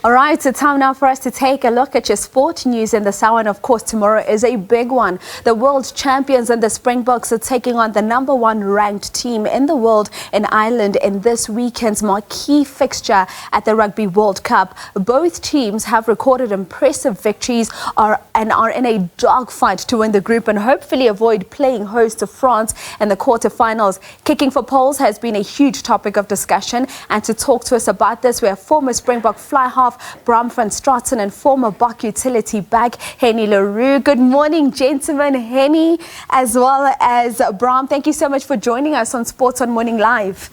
All right, so time now for us to take a look at your sport news in this hour. And of course, tomorrow is a big one. The world champions and the Springboks are taking on the #1 ranked team in the world in Ireland in this weekend's marquee fixture at the Rugby World Cup. Both teams have recorded impressive victories and are in a dogfight to win the group and hopefully avoid playing host to France in the quarterfinals. Kicking for poles has been a huge topic of discussion. And to talk to us about this, we have former Springbok Flyhalf Braam from Straaten and former Boks utility back Hennie Le Roux. Good morning, gentlemen. Hennie as well as Braam, thank you so much for joining us on Sports on Morning Live.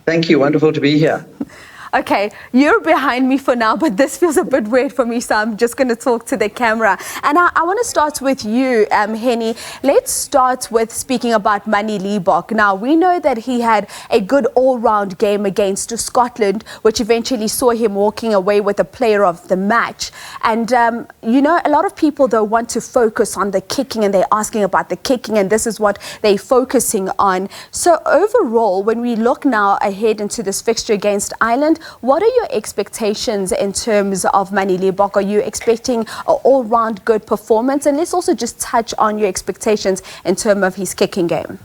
Thank you. Wonderful to be here. Okay, you're behind me for now, but this feels a bit weird for me, so I'm just going to talk to the camera. And I want to start with you, Hennie. Let's start with speaking about Hennie Le Roux. Now, we know that he had a good all-round game against Scotland, which eventually saw him walking away with the player of the match. And, you know, a lot of people, though, want to focus on the kicking, and they're asking about the kicking, and this is what they're focusing on. So overall, when we look now ahead into this fixture against Ireland, what are your expectations in terms of Hennie Le Roux? Are you expecting an all-round good performance? And let's also just touch on your expectations in terms of his kicking game.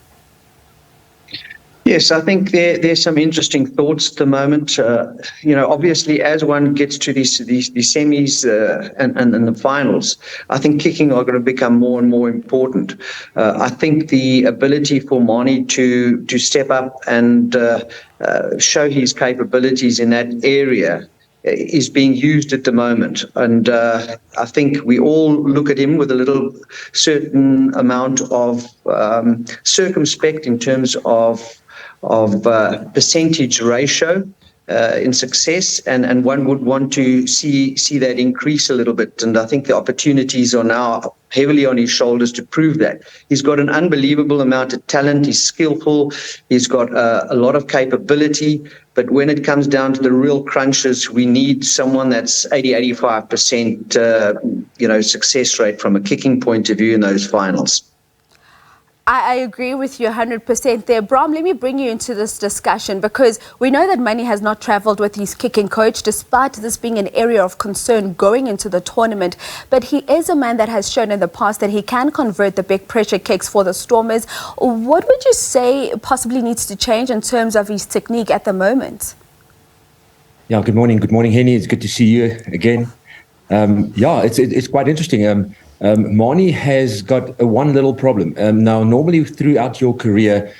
Yes, I think there's some interesting thoughts at the moment. You know, obviously, as one gets to these semis and the finals, I think kicking are going to become more and more important. I think the ability for Hennie to step up and show his capabilities in that area is being used at the moment. And I think we all look at him with a little certain amount of circumspect in terms of percentage ratio in success, and one would want to see that increase a little bit. And I think the opportunities are now heavily on his shoulders to prove that. He's got an unbelievable amount of talent. He's skillful. He's got a lot of capability. But when it comes down to the real crunches, we need someone that's 85% success rate from a kicking point of view in those finals. I agree with you 100% there. Braam, let me bring you into this discussion because we know that Hennie has not travelled with his kicking coach, despite this being an area of concern going into the tournament. But he is a man that has shown in the past that he can convert the big pressure kicks for the Stormers. What would you say possibly needs to change in terms of his technique at the moment? Yeah, good morning. Good morning, Hennie. It's good to see you again. It's quite interesting. Hennie has got one little problem. Now, normally throughout your career,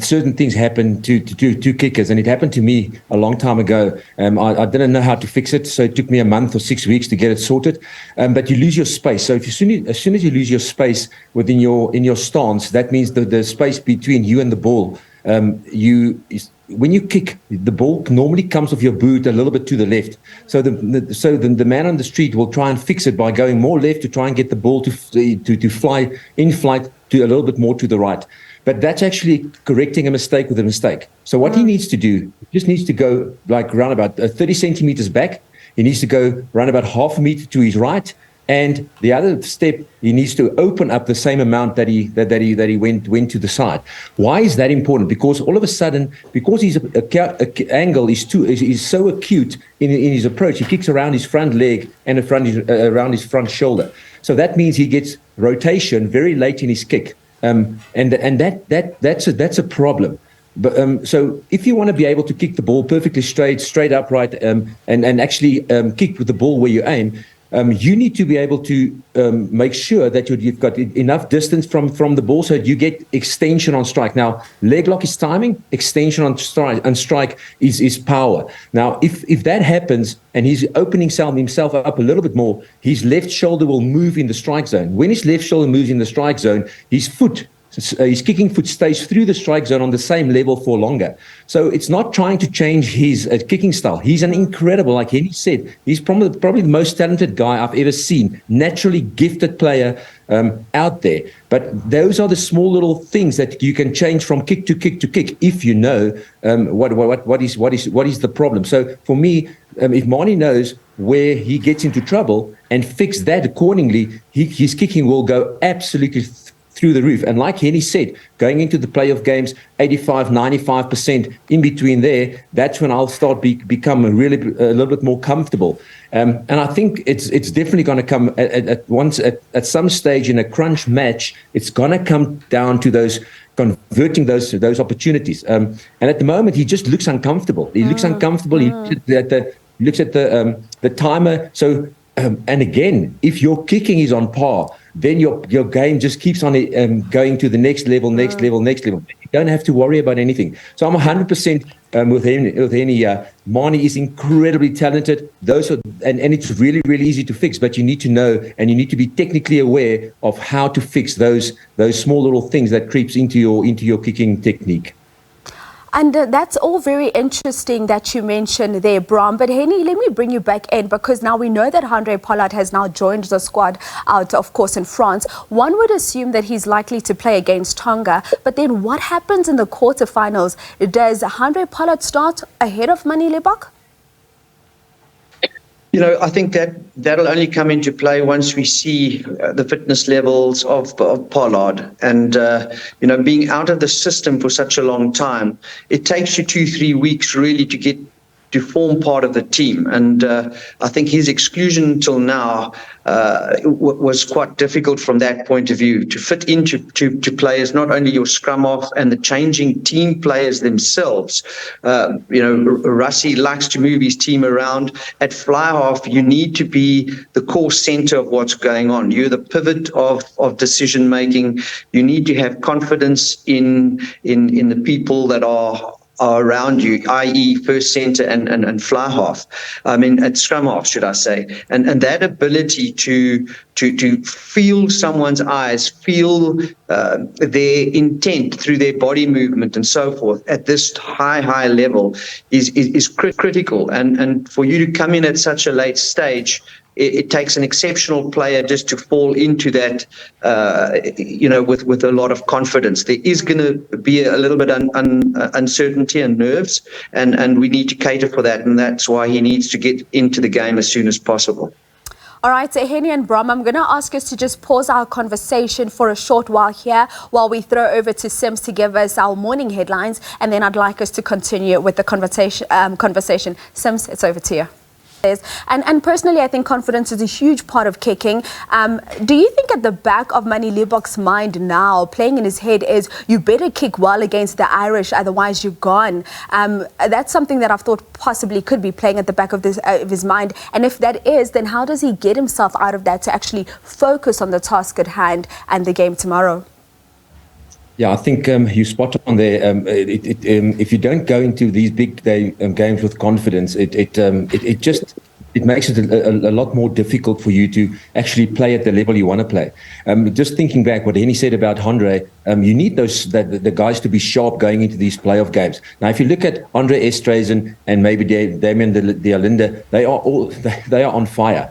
certain things happen to kickers, and it happened to me a long time ago. I didn't know how to fix it, so it took me a month or 6 weeks to get it sorted. But you lose your space. So as soon as you lose your space in your stance, that means the space between you and the ball. When you kick, the ball normally comes off your boot a little bit to the left. So the man on the street will try and fix it by going more left to try and get the ball to fly in flight to a little bit more to the right. But that's actually correcting a mistake with a mistake. So what he needs to do, he just needs to go like around about 30 centimeters back. He needs to go around about half a meter to his right. And the other step, he needs to open up the same amount that he went to the side. Why is that important? Because all of a sudden, because his angle is so acute in his approach, he kicks around his front leg and around his front shoulder. So that means he gets rotation very late in his kick, and that's a problem. But so if you want to be able to kick the ball perfectly straight upright, and actually kick with the ball where you aim. You need to be able to make sure that you've got enough distance from the ball so that you get extension on strike. Now, leg lock is timing, extension on strike is power. Now, if that happens and he's opening himself up a little bit more, his left shoulder will move in the strike zone. When his left shoulder moves in the strike zone, his kicking foot stays through the strike zone on the same level for longer. So it's not trying to change his kicking style. He's an incredible, like Hennie said, he's probably the most talented guy I've ever seen, naturally gifted player out there. But those are the small little things that you can change from kick to kick to kick if you know what is the problem. So for me, if Hennie knows where he gets into trouble and fix that accordingly, his kicking will go absolutely through the roof. And like Hennie said, going into the playoff games, 85, 95% in between there, that's when I'll start become a little bit more comfortable. And I think it's definitely going to come at some stage in a crunch match. It's going to come down to those converting those opportunities. And at the moment, he just looks uncomfortable. He looks uncomfortable. He looks at the timer. So and again, if your kicking is on par, then your game just keeps on going to the next level. You don't have to worry about anything. So I'm 100% with Hennie. Mani is incredibly talented. And it's really, really easy to fix, but you need to know and you need to be technically aware of how to fix those small little things that creeps into your kicking technique. And that's all very interesting that you mentioned there, Braam. But Hennie, let me bring you back in, because now we know that Henry Pollard has now joined the squad out, of course, in France. One would assume that he's likely to play against Tonga. But then what happens in the quarterfinals? Does Henry Pollard start ahead of Hennie Le Roux? I think that'll only come into play once we see the fitness levels of Pollard. And, being out of the system for such a long time, it takes you 2-3 weeks really to form part of the team. And I think his exclusion until now was quite difficult from that point of view, to fit into to players, not only your scrum off and the changing team players themselves. Rassie likes to move his team around. At Flyhalf, you need to be the core center of what's going on. You're the pivot of decision making. You need to have confidence in the people that are around you, i.e. first centre and fly half. At scrum half, should I say. And that ability to feel someone's eyes, feel their intent through their body movement and so forth at this high level is critical. And for you to come in at such a late stage, it takes an exceptional player just to fall into that, with a lot of confidence. There is going to be a little bit uncertainty and nerves, and we need to cater for that. And that's why he needs to get into the game as soon as possible. All right, so Hennie and Braam, I'm going to ask us to just pause our conversation for a short while here while we throw over to Sims to give us our morning headlines, and then I'd like us to continue with the conversation. Sims, it's over to you. And personally, I think confidence is a huge part of kicking. Do you think at the back of Hennie Le Roux's mind now, playing in his head, is you better kick well against the Irish, otherwise you're gone? That's something that I've thought possibly could be playing at the back of his mind. And if that is, then how does he get himself out of that to actually focus on the task at hand and the game tomorrow? Yeah, I think you spot on there. If you don't go into these big games with confidence, it makes it a lot more difficult for you to actually play at the level you want to play. Just thinking back, what Hennie said about Andre, you need the guys to be sharp going into these playoff games. Now, if you look at Andre Estreisen and maybe Damien de Alinde, they are on fire.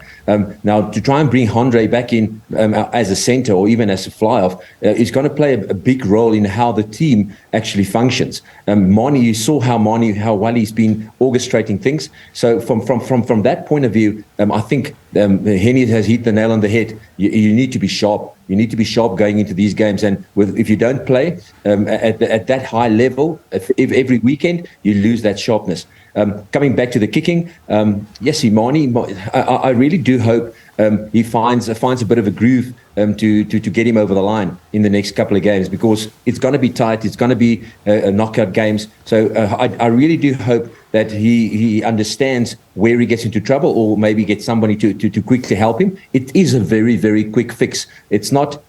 Now, to try and bring Andre back in as a centre or even as a fly-off is going to play a big role in how the team actually functions. Mani, you saw how well he's been orchestrating things. So from that point of view, I think Hennie has hit the nail on the head. You need to be sharp. You need to be sharp going into these games. And if you don't play at that high level, if every weekend, you lose that sharpness. Coming back to the kicking, yes, Imani, I really do hope he finds a bit of a groove to get him over the line in the next couple of games, because it's going to be tight. It's going to be knockout games. So I really do hope that he understands where he gets into trouble, or maybe get somebody to quickly help him. It is a very, very quick fix. It's not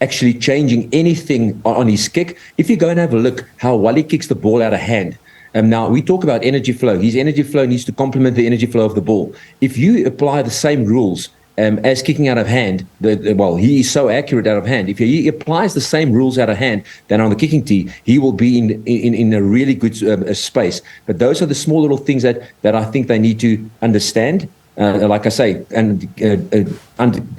actually changing anything on his kick. If you go and have a look how well he kicks the ball out of hand. Now, we talk about energy flow. His energy flow needs to complement the energy flow of the ball. If you apply the same rules as kicking out of hand, he is so accurate out of hand. If he applies the same rules out of hand than on the kicking tee, he will be in a really good space. But those are the small little things that I think they need to understand. Like I say, and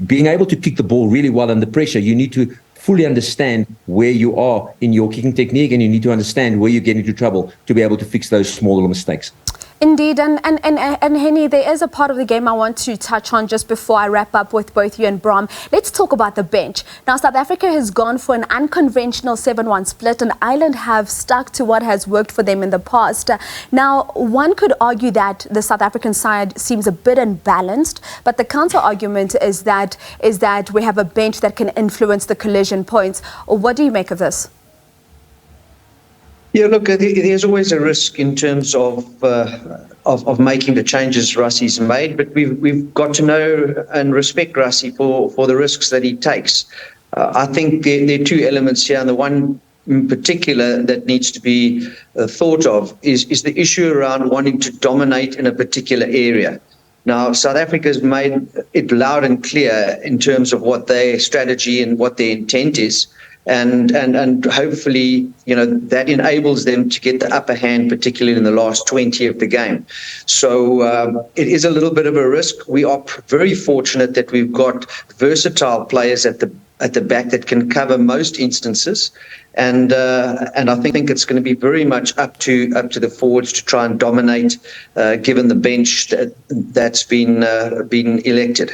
being able to kick the ball really well under pressure, you need to fully understand where you are in your kicking technique, and you need to understand where you get into trouble to be able to fix those small little mistakes. Indeed, and Hennie, there is a part of the game I want to touch on just before I wrap up with both you and Braam. Let's talk about the bench. Now, South Africa has gone for an unconventional 7-1 split, and Ireland have stuck to what has worked for them in the past. Now, one could argue that the South African side seems a bit unbalanced, but the counter-argument is that we have a bench that can influence the collision points. What do you make of this? Yeah, look, there's always a risk in terms of making the changes Rassie's made, but we've got to know and respect Rassie for the risks that he takes. I think there are two elements here, and the one in particular that needs to be thought of is the issue around wanting to dominate in a particular area. Now, South Africa's made it loud and clear in terms of what their strategy and what their intent is. And hopefully, that enables them to get the upper hand, particularly in the last 20 of the game. So it is a little bit of a risk. We are very fortunate that we've got versatile players at the back that can cover most instances, and I think it's going to be very much up to the forwards to try and dominate, given the bench that's been elected.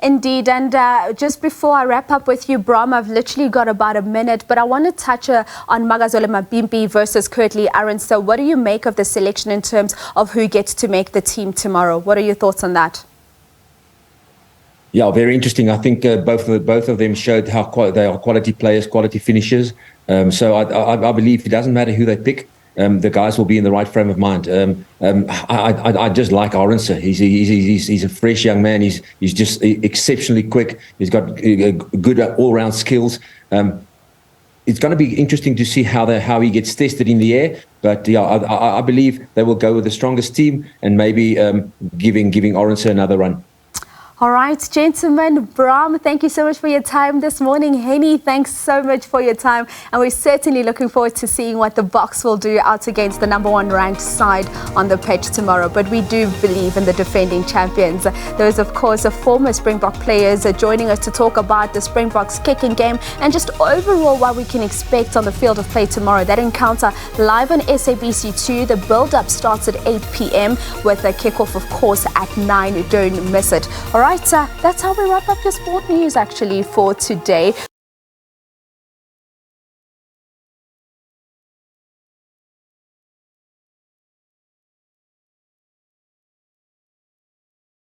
Indeed, and just before I wrap up with you, Braam, I've literally got about a minute, but I want to touch on Magazole Mapimpi versus Kurtley Arendse. So what do you make of the selection in terms of who gets to make the team tomorrow? What are your thoughts on that? Yeah, very interesting. I think both of them showed how they are quality players, quality finishers. So I believe it doesn't matter who they pick. The guys will be in the right frame of mind. I just like Arendse. He's a fresh young man. He's just exceptionally quick. He's got good all-round skills. It's going to be interesting to see how he gets tested in the air. But yeah, I believe they will go with the strongest team and maybe giving Arendse another run. All right, gentlemen, Braam, thank you so much for your time this morning. Hennie, thanks so much for your time. And we're certainly looking forward to seeing what the Boks will do out against the #1 ranked side on the pitch tomorrow. But we do believe in the defending champions. There's, of course, former Springbok players joining us to talk about the Springboks kicking game and just overall what we can expect on the field of play tomorrow. That encounter live on SABC2. The build-up starts at 8 p.m. with a kickoff, of course, at 9. Don't miss it. All right. That's how we wrap up your sport news actually for today.